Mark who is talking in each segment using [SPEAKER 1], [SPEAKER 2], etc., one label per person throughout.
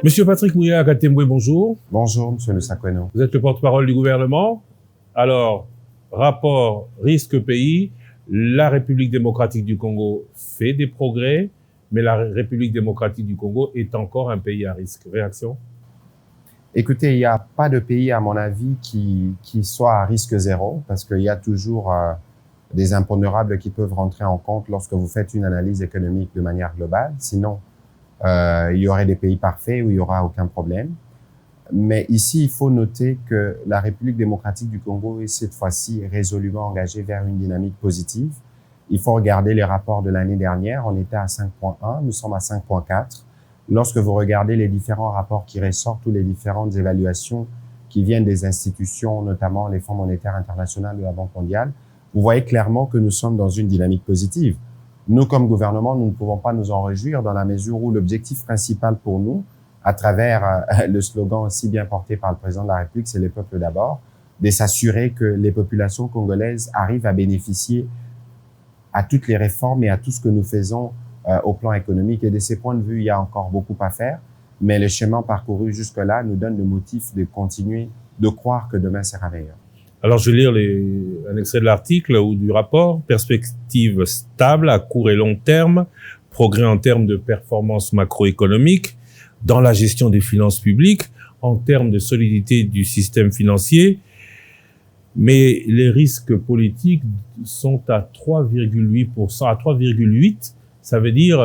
[SPEAKER 1] Monsieur Patrick Mouya-Katemboué, bonjour.
[SPEAKER 2] Bonjour, monsieur Lusakweno.
[SPEAKER 1] Vous êtes le porte-parole du gouvernement. Alors, rapport risque-pays, la République démocratique du Congo fait des progrès, mais la République démocratique du Congo est encore un pays à risque. Réaction?
[SPEAKER 2] Écoutez, il n'y a pas de pays, à mon avis, qui soit à risque zéro, parce qu'il y a toujours des impondérables qui peuvent rentrer en compte lorsque vous faites une analyse économique de manière globale. Sinon, il y aurait des pays parfaits où il n'y aura aucun problème. Mais ici, il faut noter que la République démocratique du Congo est cette fois-ci résolument engagée vers une dynamique positive. Il faut regarder les rapports de l'année dernière. On était à 5,1, nous sommes à 5,4. Lorsque vous regardez les différents rapports qui ressortent ou les différentes évaluations qui viennent des institutions, notamment les Fonds monétaires internationaux ou la Banque mondiale, vous voyez clairement que nous sommes dans une dynamique positive. Nous, comme gouvernement, nous ne pouvons pas nous en réjouir dans la mesure où l'objectif principal pour nous, à travers le slogan si bien porté par le président de la République, c'est le peuple d'abord, de s'assurer que les populations congolaises arrivent à bénéficier à toutes les réformes et à tout ce que nous faisons au plan économique. Et de ces points de vue, il y a encore beaucoup à faire, mais le chemin parcouru jusque-là nous donne le motif de continuer de croire que demain sera meilleur.
[SPEAKER 1] Alors, je vais lire un extrait de l'article ou du rapport. Perspective stable à court et long terme, progrès en termes de performance macroéconomique, dans la gestion des finances publiques, en termes de solidité du système financier, mais les risques politiques sont à 3,8%, à 3,8%, ça veut dire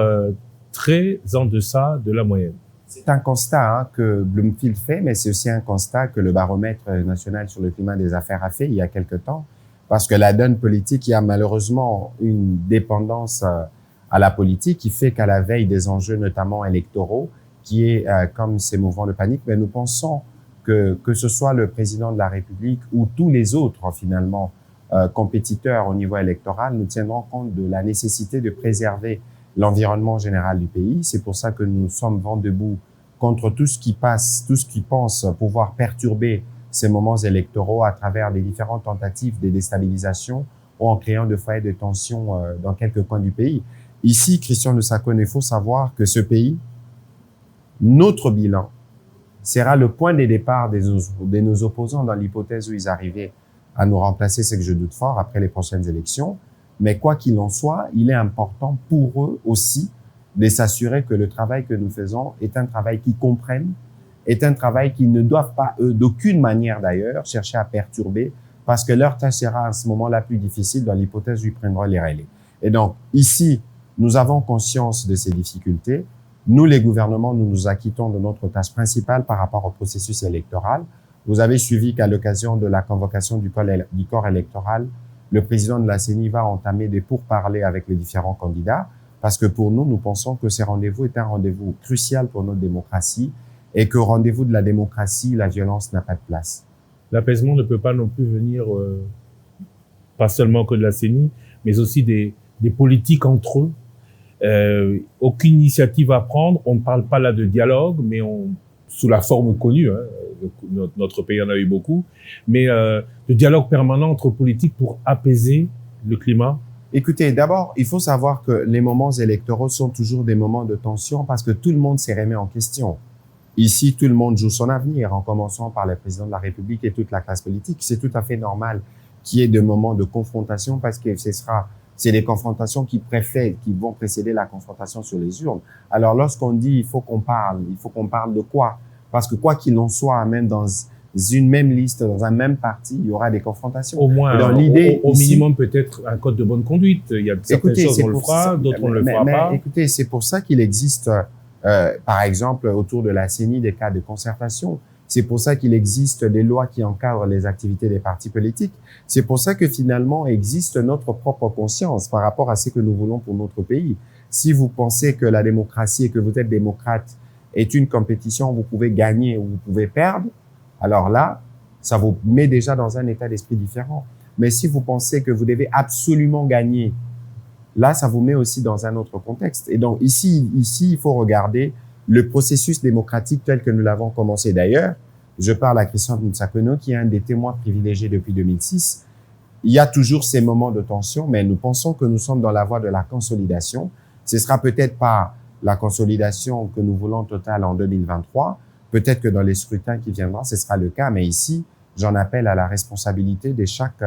[SPEAKER 1] très en deçà de la moyenne.
[SPEAKER 2] C'est un constat que Bloomfield fait, mais c'est aussi un constat que le baromètre national sur le climat des affaires a fait il y a quelque temps, parce que la donne politique, il y a malheureusement une dépendance à la politique qui fait qu'à la veille des enjeux notamment électoraux, qui est comme ces mouvements de panique, mais nous pensons que ce soit le président de la République ou tous les autres finalement compétiteurs au niveau électoral, nous tiendrons compte de la nécessité de préserver l'environnement général du pays. C'est pour ça que nous sommes vent debout contre tout ce qui passe, tout ce qui pense pouvoir perturber ces moments électoraux à travers les différentes tentatives de déstabilisation ou en créant de foyers de tension dans quelques coins du pays. Ici, Christian Lusakweno, il faut savoir que ce pays, notre bilan sera le point de départ de nos opposants dans l'hypothèse où ils arrivaient à nous remplacer, c'est que je doute fort, après les prochaines élections. Mais quoi qu'il en soit, il est important pour eux aussi de s'assurer que le travail que nous faisons est un travail qu'ils comprennent, est un travail qu'ils ne doivent pas, eux, d'aucune manière d'ailleurs, chercher à perturber, parce que leur tâche sera à ce moment-là plus difficile dans l'hypothèse où ils prendront les relais. Et donc, ici, nous avons conscience de ces difficultés. Nous, les gouvernements, nous nous acquittons de notre tâche principale par rapport au processus électoral. Vous avez suivi qu'à l'occasion de la convocation du corps électoral, le président de la CENI va entamer des pourparlers avec les différents candidats, parce que pour nous, nous pensons que ce rendez-vous est un rendez-vous crucial pour notre démocratie et qu'au rendez-vous de la démocratie, la violence n'a pas de place.
[SPEAKER 1] L'apaisement ne peut pas non plus venir, pas seulement que de la CENI, mais aussi des politiques entre eux. Aucune initiative à prendre. On ne parle pas là de dialogue, mais sous la forme connue, notre pays en a eu beaucoup, mais de dialogue permanent entre politiques pour apaiser le climat.
[SPEAKER 2] Écoutez, d'abord, il faut savoir que les moments électoraux sont toujours des moments de tension parce que tout le monde s'est remis en question. Ici, tout le monde joue son avenir, en commençant par le président de la République et toute la classe politique. C'est tout à fait normal qu'il y ait des moments de confrontation parce que c'est des confrontations qui vont précéder la confrontation sur les urnes. Alors, lorsqu'on dit il faut qu'on parle de quoi? Parce que quoi qu'il en soit, même dans une même liste, dans un même parti, il y aura des confrontations.
[SPEAKER 1] Au moins, dans l'idée, au minimum, peut-être un code de bonne conduite. Il y a certaines choses, on le fera, d'autres, on ne le fera pas.
[SPEAKER 2] Écoutez, c'est pour ça qu'il existe, par exemple, autour de la CENI, des cas de concertation. C'est pour ça qu'il existe des lois qui encadrent les activités des partis politiques. C'est pour ça que finalement existe notre propre conscience par rapport à ce que nous voulons pour notre pays. Si vous pensez que la démocratie et que vous êtes démocrate est une compétition où vous pouvez gagner ou vous pouvez perdre, alors là, ça vous met déjà dans un état d'esprit différent. Mais si vous pensez que vous devez absolument gagner, là, ça vous met aussi dans un autre contexte. Et donc ici, il faut regarder le processus démocratique tel que nous l'avons commencé. D'ailleurs, je parle à Christian Lusakweno, qui est un des témoins privilégiés depuis 2006. Il y a toujours ces moments de tension, mais nous pensons que nous sommes dans la voie de la consolidation. Ce sera peut-être pas la consolidation que nous voulons totale en 2023. Peut-être que dans les scrutins qui viendront, ce sera le cas, mais ici, j'en appelle à la responsabilité de chaque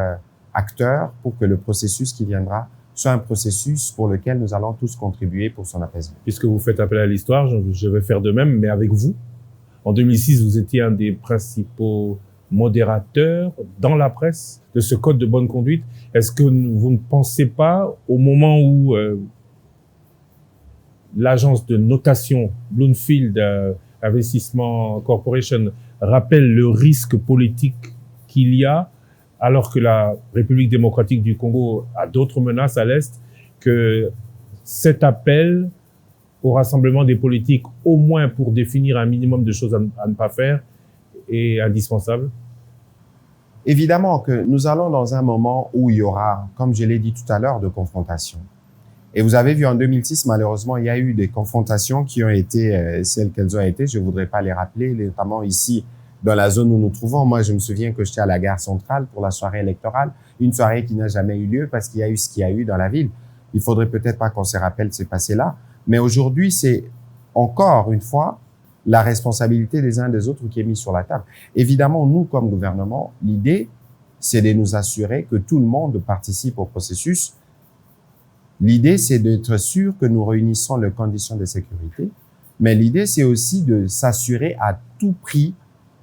[SPEAKER 2] acteur pour que le processus qui viendra soit un processus pour lequel nous allons tous contribuer pour son apaisement.
[SPEAKER 1] Puisque vous faites appel à l'histoire, je vais faire de même, mais avec vous. En 2006, vous étiez un des principaux modérateurs dans la presse de ce code de bonne conduite. Est-ce que vous ne pensez pas, au moment où l'agence de notation Bloomfield Investissement Corporation rappelle le risque politique qu'il y a, alors que la République démocratique du Congo a d'autres menaces à l'Est, que cet appel au rassemblement des politiques, au moins pour définir un minimum de choses à ne pas faire, est indispensable?
[SPEAKER 2] Évidemment que nous allons dans un moment où il y aura, comme je l'ai dit tout à l'heure, de confrontation. Et vous avez vu en 2006, malheureusement, il y a eu des confrontations qui ont été celles qu'elles ont été. Je voudrais pas les rappeler, notamment ici, dans la zone où nous nous trouvons. Moi, je me souviens que j'étais à la gare centrale pour la soirée électorale, une soirée qui n'a jamais eu lieu parce qu'il y a eu ce qu'il y a eu dans la ville. Il faudrait peut-être pas qu'on se rappelle ces passés-là. Mais aujourd'hui, c'est encore une fois la responsabilité des uns des autres qui est mise sur la table. Évidemment, nous, comme gouvernement, l'idée, c'est de nous assurer que tout le monde participe au processus. L'idée, c'est d'être sûr que nous réunissons les conditions de sécurité. Mais l'idée, c'est aussi de s'assurer à tout prix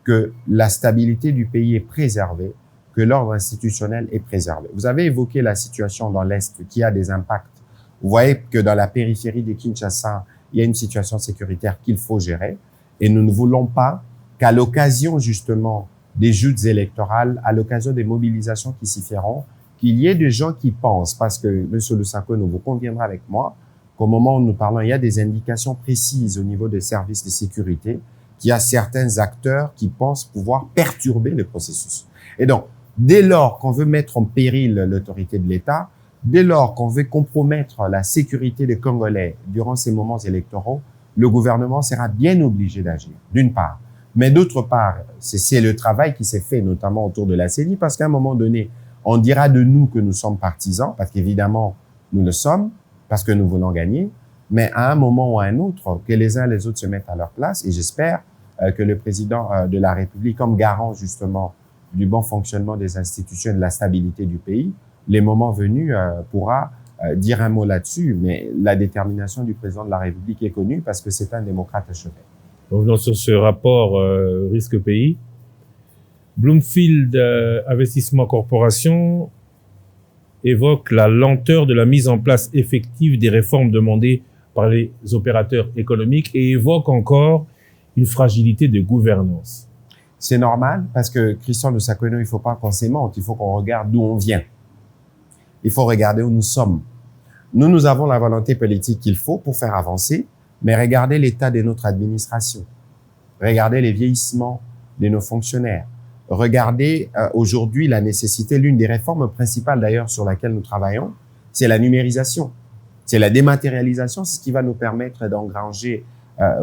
[SPEAKER 2] que la stabilité du pays est préservée, que l'ordre institutionnel est préservé. Vous avez évoqué la situation dans l'Est qui a des impacts. Vous voyez que dans la périphérie de Kinshasa, il y a une situation sécuritaire qu'il faut gérer. Et nous ne voulons pas qu'à l'occasion, justement, des joutes électorales, à l'occasion des mobilisations qui s'y feront, qu'il y ait des gens qui pensent, parce que, M. Lusakone, vous conviendrez avec moi, qu'au moment où nous parlons, il y a des indications précises au niveau des services de sécurité, qu'il y a certains acteurs qui pensent pouvoir perturber le processus. Et donc, dès lors qu'on veut mettre en péril l'autorité de l'État, dès lors qu'on veut compromettre la sécurité des Congolais durant ces moments électoraux, le gouvernement sera bien obligé d'agir, d'une part. Mais d'autre part, c'est le travail qui s'est fait, notamment autour de la CENI, parce qu'à un moment donné, on dira de nous que nous sommes partisans, parce qu'évidemment, nous le sommes, parce que nous voulons gagner, mais à un moment ou à un autre, que les uns et les autres se mettent à leur place, et j'espère que le président de la République, comme garant justement du bon fonctionnement des institutions et de la stabilité du pays, les moments venus pourra dire un mot là-dessus, mais la détermination du président de la République est connue parce que c'est un démocrate achevé.
[SPEAKER 1] Revenons sur ce rapport risque-pays. Bloomfield Investissement Corporation évoque la lenteur de la mise en place effective des réformes demandées par les opérateurs économiques et évoque encore une fragilité de gouvernance.
[SPEAKER 2] C'est normal parce que, Christian Lusakone, il ne faut pas qu'on s'émente, il faut qu'on regarde d'où on vient. Il faut regarder où nous sommes. Nous avons la volonté politique qu'il faut pour faire avancer, mais regardez l'état de notre administration. Regardez les vieillissements de nos fonctionnaires. Regardez aujourd'hui la nécessité, l'une des réformes principales d'ailleurs sur laquelle nous travaillons, c'est la numérisation. C'est la dématérialisation, c'est ce qui va nous permettre d'engranger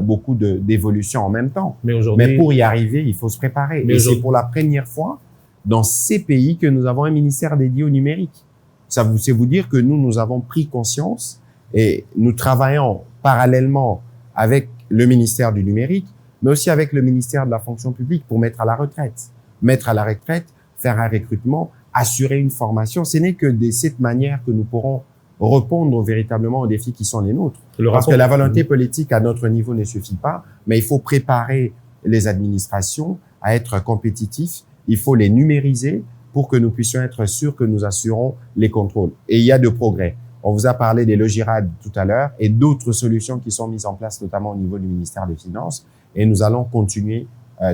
[SPEAKER 2] beaucoup d'évolutions en même temps. Mais pour y arriver, il faut se préparer. Et c'est pour la première fois dans ces pays que nous avons un ministère dédié au numérique. C'est vous dire que nous avons pris conscience et nous travaillons parallèlement avec le ministère du numérique, mais aussi avec le ministère de la fonction publique pour mettre à la retraite. Mettre à la retraite, faire un recrutement, assurer une formation. Ce n'est que de cette manière que nous pourrons répondre véritablement aux défis qui sont les nôtres. Parce que la volonté politique à notre niveau ne suffit pas, mais il faut préparer les administrations à être compétitifs. Il faut les numériser pour que nous puissions être sûrs que nous assurons les contrôles. Et il y a de progrès. On vous a parlé des logirades tout à l'heure et d'autres solutions qui sont mises en place, notamment au niveau du ministère des Finances. Et nous allons continuer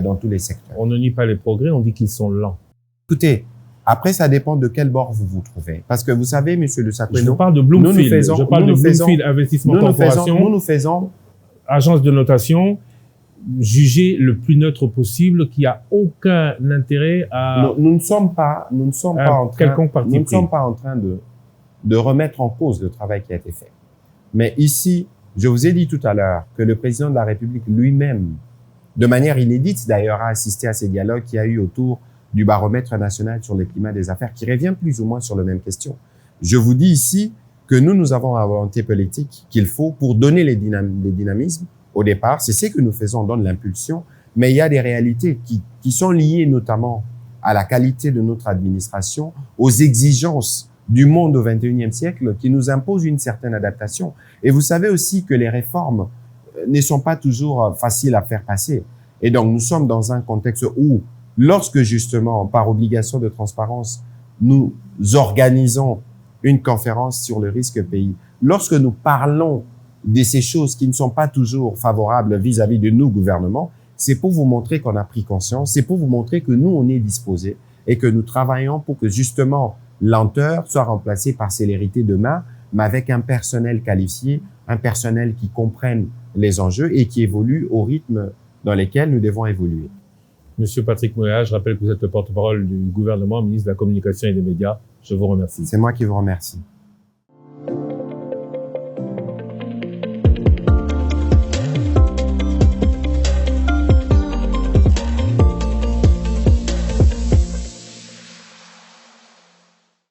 [SPEAKER 2] dans tous les secteurs.
[SPEAKER 1] On ne nie pas les progrès, on dit qu'ils sont lents.
[SPEAKER 2] Écoutez, après, ça dépend de quel bord vous vous trouvez. Parce que vous savez, Monsieur Lusakone,
[SPEAKER 1] je parle de Bloomfield. Je parle de Bloomfield Investissement Corporation.
[SPEAKER 2] Nous faisons
[SPEAKER 1] agence de notation jugée le plus neutre possible, qui a aucun intérêt à
[SPEAKER 2] nous ne sommes pas en train de remettre en cause le travail qui a été fait. Mais ici, je vous ai dit tout à l'heure que le président de la République lui-même, de manière inédite d'ailleurs, a assisté à ces dialogues qu'il y a eu autour du baromètre national sur le climat des affaires, qui revient plus ou moins sur la même question. Je vous dis ici que nous avons la volonté politique qu'il faut pour donner les dynamismes au départ. C'est ce que nous faisons, on donne l'impulsion, mais il y a des réalités qui sont liées notamment à la qualité de notre administration, aux exigences du monde au XXIe siècle qui nous imposent une certaine adaptation. Et vous savez aussi que les réformes ne sont pas toujours faciles à faire passer. Et donc, nous sommes dans un contexte où, lorsque justement, par obligation de transparence, nous organisons une conférence sur le risque pays, lorsque nous parlons de ces choses qui ne sont pas toujours favorables vis-à-vis de nous, gouvernements, c'est pour vous montrer qu'on a pris conscience, c'est pour vous montrer que nous, on est disposés et que nous travaillons pour que justement lenteur soit remplacée par célérité demain, mais avec un personnel qualifié, un personnel qui comprenne les enjeux et qui évolue au rythme dans lequel nous devons évoluer.
[SPEAKER 1] Monsieur Patrick Moya, je rappelle que vous êtes le porte-parole du gouvernement, ministre de la Communication et des Médias. Je vous remercie.
[SPEAKER 2] C'est moi qui vous remercie.